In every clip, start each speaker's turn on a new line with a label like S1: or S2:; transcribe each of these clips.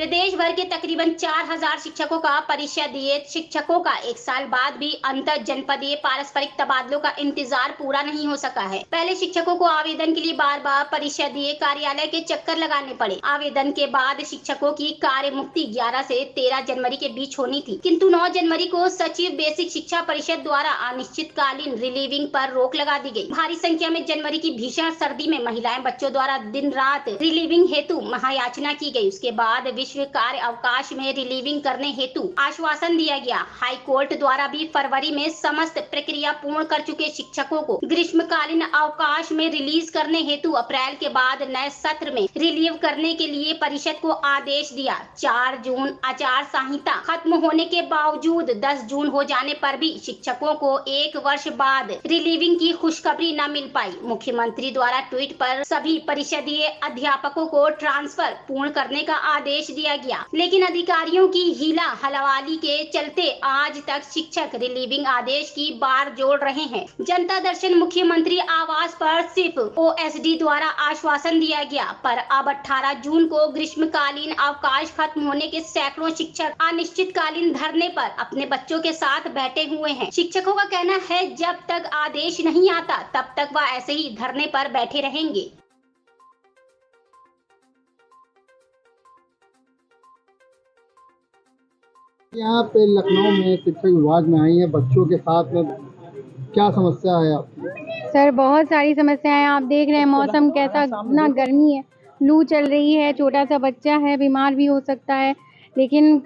S1: प्रदेश भर के तकरीबन 4000 शिक्षकों का परीक्षा दिए शिक्षकों का एक साल बाद भी अंतर जनपदीय पारस्परिक तबादलों का इंतजार पूरा नहीं हो सका है। पहले शिक्षकों को आवेदन के लिए बार बार परीक्षा दिए कार्यालय के चक्कर लगाने पड़े। आवेदन के बाद शिक्षकों की कार्य मुक्ति 11 से 13 जनवरी के बीच होनी थी, किंतु 9 जनवरी को सचिव बेसिक शिक्षा परिषद द्वारा अनिश्चितकालीन रिलीविंग पर रोक लगा दी गई। भारी संख्या में जनवरी की भीषण सर्दी में महिलाएं बच्चों द्वारा दिन रात रिलीविंग हेतु महायाचना की गई। उसके बाद विश्व कार्य अवकाश में रिलीविंग करने हेतु आश्वासन दिया गया। हाई कोर्ट द्वारा भी फरवरी में समस्त प्रक्रिया पूर्ण कर चुके शिक्षकों को ग्रीष्मकालीन अवकाश में रिलीज करने हेतु अप्रैल के बाद नए सत्र में रिलीव करने के लिए परिषद को आदेश दिया। 4 जून आचार संहिता खत्म होने के बावजूद 10 जून हो जाने पर भी शिक्षकों को 1 वर्ष बाद रिलीविंग की खुशखबरी न मिल पाई। मुख्यमंत्री द्वारा ट्वीट पर सभी परिषदीय अध्यापकों को ट्रांसफर पूर्ण करने का आदेश दिया गया, लेकिन अधिकारियों की हीला हलवाली के चलते आज तक शिक्षक रिलीविंग आदेश की बार जोड़ रहे हैं। जनता दर्शन मुख्यमंत्री आवास पर सिर्फ ओएसडी द्वारा आश्वासन दिया गया, पर अब 18 जून को ग्रीष्मकालीन अवकाश खत्म होने के सैकड़ों शिक्षक अनिश्चितकालीन धरने पर अपने बच्चों के साथ बैठे हुए हैं। शिक्षकों का कहना है जब तक आदेश नहीं आता तब तक वह ऐसे ही धरने पर बैठे रहेंगे।
S2: यहाँ पे लखनऊ में शिक्षा विभाग में आई है, बच्चों के साथ में क्या समस्या है आपकी?
S3: सर बहुत सारी समस्याएं हैं। आप देख रहे हैं मौसम कैसा, इतना गर्मी है, लू चल रही है, छोटा सा बच्चा है, बीमार भी हो सकता है। लेकिन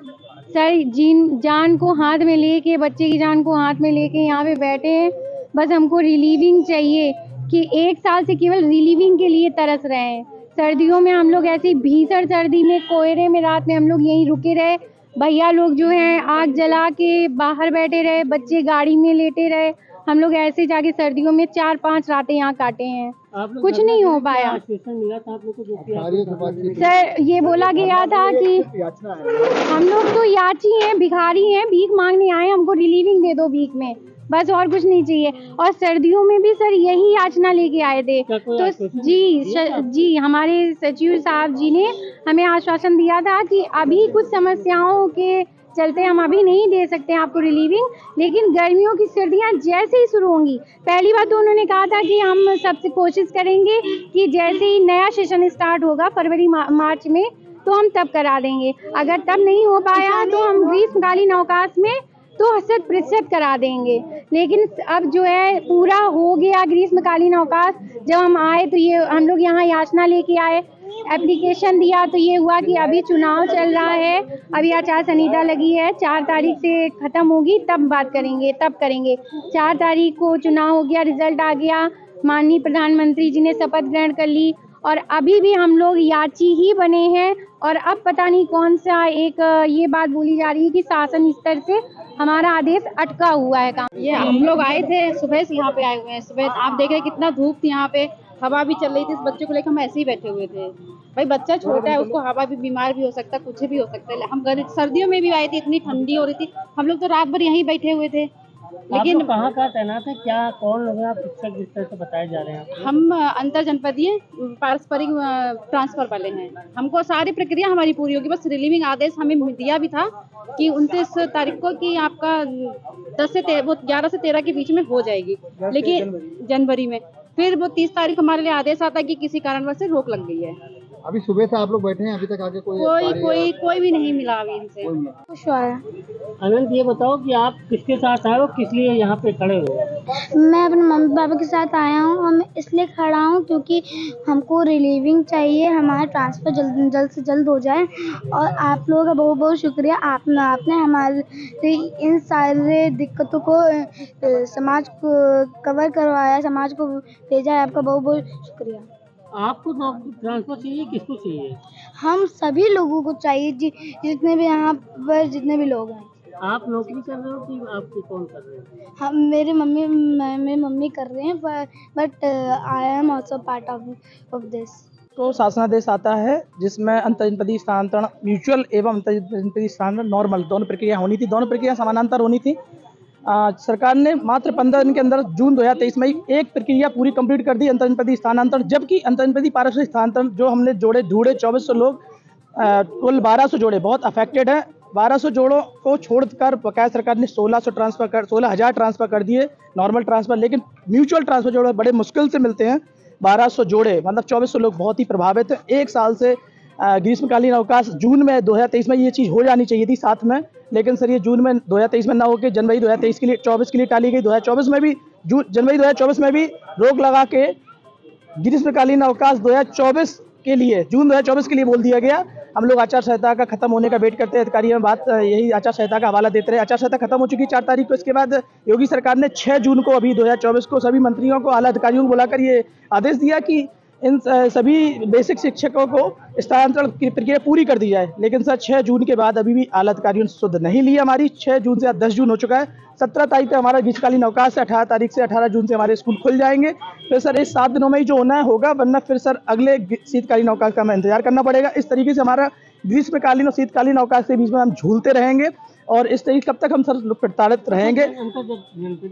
S3: सर जान को हाथ में लेके, बच्चे की जान को हाथ में लेके यहाँ पे बैठे हैं। बस हमको रिलीविंग चाहिए कि 1 साल से केवल रिलीविंग के लिए तरस रहे हैं। सर्दियों में हम लोग ऐसी भीषण सर्दी में कोहरे में रात में हम लोग यहीं रुके रहे। भैया लोग जो हैं आग जला के बाहर बैठे रहे, बच्चे गाड़ी में लेटे रहे। हम लोग ऐसे जाके सर्दियों में 4-5 रातें यहाँ काटे हैं, कुछ नहीं हो पाया। सर ये बोला गया था कि हम लोग तो याची हैं, भिखारी हैं, भीख मांगने आए, हमको रिलीविंग दे दो भीख में, बस और कुछ नहीं चाहिए। और सर्दियों में भी सर यही याचना लेके आए थे। तो जी हमारे सचिव साहब जी ने हमें आश्वासन दिया था कि अभी कुछ समस्याओं के चलते हम अभी नहीं दे सकते हैं आपको रिलीविंग, लेकिन गर्मियों की सर्दियां जैसे ही शुरू होंगी, पहली बात तो उन्होंने कहा था कि हम सबसे कोशिश करेंगे कि जैसे ही नया सेशन स्टार्ट होगा फरवरी मार्च में तो हम तब करा देंगे। अगर तब नहीं हो पाया तो हम ग्रीष्मकालीन अवकाश में तो 80% करा देंगे। लेकिन अब जो है पूरा हो गया ग्रीष्मकालीन अवकाश। जब हम आए तो ये हम लोग यहाँ याचना लेके आए, एप्लीकेशन दिया तो ये हुआ कि अभी चुनाव चल रहा है, अभी आचार संहिता लगी है, 4 तारीख से ख़त्म होगी, तब बात करेंगे, तब करेंगे। 4 तारीख को चुनाव हो गया, रिजल्ट आ गया, माननीय प्रधानमंत्री जी ने शपथ ग्रहण कर ली और अभी भी हम लोग याची ही बने हैं। और अब पता नहीं कौन सा एक ये बात बोली जा रही है कि शासन स्तर से हमारा आदेश अटका हुआ है काम।
S4: ये हम लोग आए थे सुबह से, यहाँ पे आए हुए हैं। सुबह आप देख रहे हैं कितना धूप थी, यहाँ पे हवा भी चल रही थी। इस बच्चे को लेकर हम ऐसे ही बैठे हुए थे। भाई बच्चा छोटा है, उसको हवा भी, बीमार भी हो सकता है, कुछ भी हो सकता है। हम सर्दियों में भी आए थे, इतनी ठंडी हो रही थी, हम लोग तो रात भर यहीं बैठे हुए थे।
S5: लेकिन कहाँ तैनात है, क्या कौन लोग हैं आप शिक्षक जिस तरह से बताए जा रहे हैं?
S4: हम अंतर जनपदीय पारस्परिक ट्रांसफर वाले हैं। हमको सारी प्रक्रिया हमारी पूरी होगी, बस रिलीविंग आदेश हमें दिया भी था कि 29 तारीख को कि आपका 11 से 13 के बीच में हो जाएगी, लेकिन जनवरी में फिर वो 30 तारीख हमारे लिए आदेश आता है कि किसी कारणवश से रोक लग गई है।
S2: अभी सुबह से आप लोग बैठे हैं, अभी तक आगे
S4: कोई भी नहीं मिला अभी इनसे।
S5: अनंत ये बताओ कि आप किसके साथ आए हो, किस लिए यहाँ पे खड़े हो?
S6: मैं अपने मम्मी पापा के साथ आया हूँ और मैं इसलिए खड़ा हूँ क्योंकि हमको रिलीविंग चाहिए, हमारा ट्रांसफ़र जल्द से जल्द हो जाए। और आप लोगों का बहुत बहुत शुक्रिया, आपने हमारे इन सारे दिक्कतों को समाज को कवर करवाया, समाज को भेजा है। आपका बहुत बहुत शुक्रिया।
S5: आपको ट्रांसफर चाहिए, किसको चाहिए?
S6: हम सभी लोगों को चाहिए, जितने भी यहाँ पर जितने भी लोग हैं।
S5: आप नौकरी कर रहे हो कि आपको कौन कर रहे हैं?
S6: हम मेरी मम्मी कर रहे हैं, but I am also part of this.
S7: तो शासनादेश आता है जिसमें अंतर जनपदीय स्थानांतरण म्यूचुअल एवं अंतर जनपदीय स्थानांतरण नॉर्मल दोनों प्रक्रिया होनी थी। दोनों प्रक्रिया समानांतर होनी थी। सरकार ने मात्र 15 दिन के अंदर जून 2023 में एक प्रक्रिया पूरी कंप्लीट कर दी, अंतर जनपदीय स्थानांतरण। जबकि अंतर जनपदीय पारस्परिक स्थानांतरण जो हमने ढूंढे 2400 लोग कुल 1200 जोड़े बहुत अफेक्टेड हैं। 1200 जोड़ों को छोड़कर बकाया सरकार ने 16,000 ट्रांसफ़र कर दिए नॉर्मल ट्रांसफ़र, लेकिन म्यूचुअल ट्रांसफ़र जोड़े बड़े मुश्किल से मिलते हैं। 1200 जोड़े मतलब 2400 लोग बहुत ही प्रभावित हैं। एक साल से ग्रीष्मकालीन अवकाश जून में 2023 में ये चीज़ हो जानी चाहिए थी साथ में, लेकिन सर ये जून में 2023 में ना होकर जनवरी 2023 के लिए 24 के लिए टाली गई। 2024 में भी जनवरी 2024 में भी रोक लगा के ग्रीष्मकालीन अवकाश 2024 के लिए जून 2024 के लिए बोल दिया गया। हम लोग आचार संहिता का खत्म होने का वेट करते हैं। अधिकारी में बात यही आचार संहिता का हवाला देते रहे। आचार संहिता खत्म हो चुकी है 4 तारीख को। इसके बाद योगी सरकार ने 6 जून को अभी 2024 को सभी मंत्रियों को आला अधिकारियों को बुलाकर ये आदेश दिया कि इन सभी बेसिक शिक्षकों को स्थानांतरण की प्रक्रिया पूरी कर दी जाए। लेकिन सर 6 जून के बाद अभी भी आला अधिकारियों ने सुध नहीं ली हमारी। 6 जून से आज 10 जून हो चुका है। 17 तारीख तक हमारा ग्रीष्मकालीन अवकाश है। 18 तारीख से 18 जून से हमारे स्कूल खुल जाएंगे। फिर सर इस 7 दिनों में ही जो होना है होगा, वरना फिर सर अगले शीतकालीन अवकाश का हमें इंतजार करना पड़ेगा। इस तरीके से हमारा ग्रीष्मकालीन और शीतकालीन अवकाश के बीच में हम झूलते रहेंगे और इस तरीके कब तक हम सर प्रताड़ित रहेंगे।
S5: जनपदीय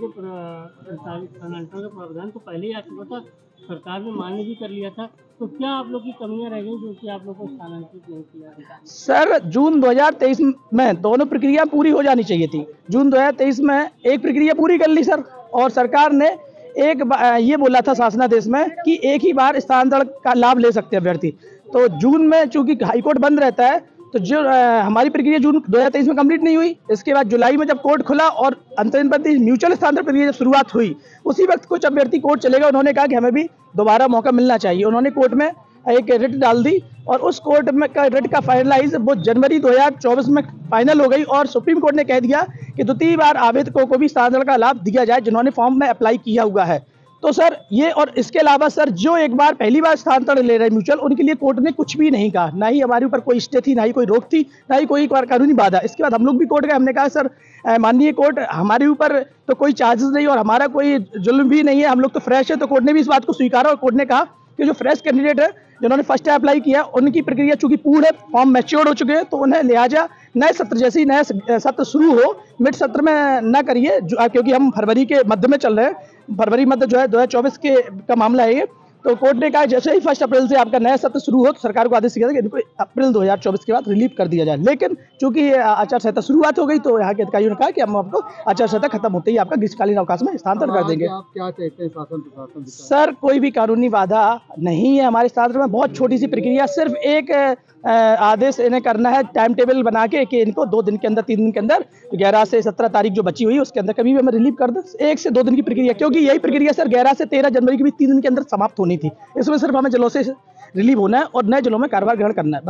S5: स्थानांतरण का प्रावधान तो पहले ही आ चुका था, सरकार ने मान्य भी कर लिया था, तो क्या आप लोग की कमियां रह गई जो कि आप लोग को स्थानांतरित नहीं किया?
S7: सर जून 2023 में दोनों प्रक्रिया पूरी हो जानी चाहिए थी। जून 2023 में एक प्रक्रिया पूरी कर ली सर, और सरकार ने ये बोला था शासनादेश में कि एक ही बार स्थानांतरण का लाभ ले सकते हैं अभ्यर्थी। तो जून में चूंकि हाईकोर्ट बंद रहता है, तो जो हमारी प्रक्रिया जून 2023 में कंप्लीट नहीं हुई। इसके बाद जुलाई में जब कोर्ट खुला और अंतर्जनपदीय म्यूचुअल स्थानांतरण प्रक्रिया जब शुरुआत हुई, उसी वक्त कुछ अभ्यर्थी कोर्ट चले गए। उन्होंने कहा कि हमें भी दोबारा मौका मिलना चाहिए। उन्होंने कोर्ट में एक रिट डाल दी और उस कोर्ट में का रिट का फाइनलाइज वो जनवरी 2024 में फाइनल हो गई और सुप्रीम कोर्ट ने कह दिया कि द्वितीय बार आवेदकों को भी स्थानांतरण का लाभ दिया जाए जिन्होंने फॉर्म में अप्लाई किया हुआ है। तो सर ये और इसके अलावा सर जो एक बार पहली बार स्थानांतरण ले रहे हैं म्यूचुअल, उनके लिए कोर्ट ने कुछ भी नहीं कहा। ना ही हमारे ऊपर कोई स्टे थी, ना ही कोई रोक थी, ना ही कोई कानूनी बाधा। इसके बाद हम लोग भी कोर्ट गए। हमने कहा सर माननीय कोर्ट, हमारे ऊपर तो कोई चार्जेस नहीं और हमारा कोई जुल्म भी नहीं है, हम लोग तो फ्रेश है। तो कोर्ट ने भी इस बात को स्वीकारा और कोर्ट ने कहा कि जो फ्रेश कैंडिडेट है जिन्होंने फर्स्ट टाइम अप्लाई किया, उनकी प्रक्रिया चूंकि पूर्ण है, फॉर्म मैच्योर्ड हो चुके हैं, तो उन्हें लिहाजा नए सत्र जैसे ही नया सत्र शुरू हो, मिड सत्र में न करिए, क्योंकि हम फरवरी के मध्य में चल रहे हैं। फरवरी मध्य जो है 2024 का मामला है ये। तो कोर्ट ने कहा जैसे ही 1 अप्रैल से आपका नया सत्र शुरू हो, तो सरकार को आदेश दिया था कि इनको अप्रैल 2024 के बाद रिलीव कर दिया जाए। लेकिन चूंकि आचार संहिता शुरुआत हो गई, तो यहाँ के अधिकारियों ने कहा कि हम आपको आचार संहिता खत्म होते ही आपका ग्रीष्मकालीन अवकाश में स्थानांतरण कर देंगे।
S2: आप क्या चाहते हैं शासन प्रशासन?
S7: सर कोई भी कानूनी बाधा नहीं है हमारे स्थानांतरण में। बहुत छोटी सी प्रक्रिया, सिर्फ एक आदेश इन्हें करना है टाइम टेबल बना के कि इनको 2 दिन के अंदर 3 दिन के अंदर 11 से 17 तारीख जो बची हुई है उसके अंदर कभी भी हमें रिलीव कर दें। 1 से 2 दिन की प्रक्रिया, क्योंकि यही प्रक्रिया सर 11 से 13 जनवरी की भी 3 दिन के अंदर समाप्त होनी थी। इसमें सिर्फ हमें जिलों से रिलीव होना है और नए जिलों में कार्यभार ग्रहण करना है।